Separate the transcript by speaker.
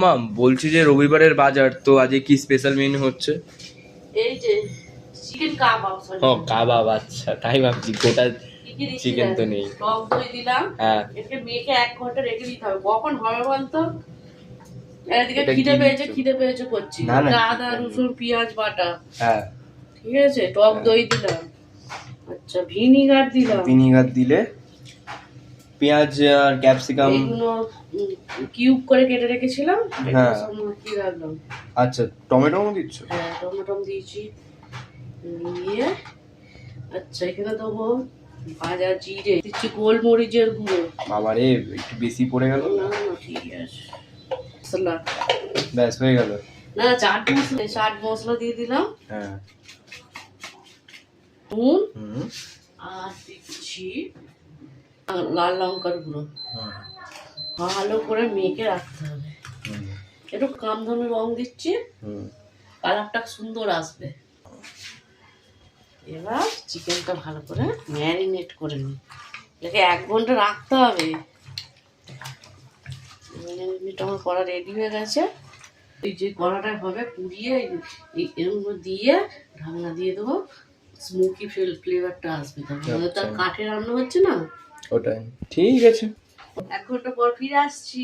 Speaker 1: মাম বলছি যে রবিবারের বাজার তো আজকে কি স্পেশাল মেনু হচ্ছে?
Speaker 2: এই যে চিকেন কাবাব।
Speaker 1: ও কাবাব, আচ্ছা তাই ভাবছি গোটা চিকেন তো নেই।
Speaker 2: টক দই দিলাম,
Speaker 1: হ্যাঁ
Speaker 2: একে মেখে 1 ঘন্টা রেখে দিতে হবে। কখন হবে বলতো? এদিকে
Speaker 1: এটা
Speaker 2: খিদে
Speaker 1: কি
Speaker 2: পেয়েছে
Speaker 1: দিচ্ছ?
Speaker 2: খিদে পেয়েছে করছি।
Speaker 1: না, না,
Speaker 2: আদা রসুন পেঁয়াজ বাটা,
Speaker 1: হ্যাঁ
Speaker 2: ঠিক আছে, টক
Speaker 1: হ্যাঁ।
Speaker 2: দই দিলাম, আচ্ছা ভিনিগার দিলাম,
Speaker 1: ভিনিগার দিলে, পেঁয়াজ আর ক্যাপসিকাম
Speaker 2: এইগুলো কিউব করে কেটে রেখেছিলাম,
Speaker 1: হ্যাঁ।
Speaker 2: এগুলো সব মাখিয়ে রাখলাম।
Speaker 1: আচ্ছা টমেটো দিচ্ছ?
Speaker 2: হ্যাঁ টমেটো দিয়েছি। দিয়ে আচ্ছা এখানে দেবো ভাজা জিরে, দিচ্ছি গোলমরিচের গুঁড়ো।
Speaker 1: বাবারে একটু বেশি পড়ে গেল।
Speaker 2: না না ঠিক আছে, মশলা
Speaker 1: ব্যাস হয়ে গেল।
Speaker 2: না চাট মশলা দিয়ে দিলাম,
Speaker 1: হ্যাঁ
Speaker 2: নুন,
Speaker 1: হুম
Speaker 2: আর দিচ্ছি লাল লঙ্কার গুঁড়ো। ভালো করে মেখে রাখতে হবে। একটু কামধুমি রং দিচ্ছি, কালারটা সুন্দর আসবে। এবার চিকেনটা ভালো করে ম্যারিনেট করে নিই, এটাকে 1 ঘন্টা রাখতে হবে। ম্যারিনেট আমার করা রেডি হয়ে গেছে। এই যে কড়াটা হবে পুড়িয়ে এরকম দিয়ে ঢাকনা দিয়ে দেবো, স্মোকি ফ্লেভারটা আসবে। তারপরে তার কাঠে রান্না হচ্ছে না,
Speaker 1: ওটাই ঠিক আছে।
Speaker 2: 1 ঘন্টা পর ফিরে আসছি।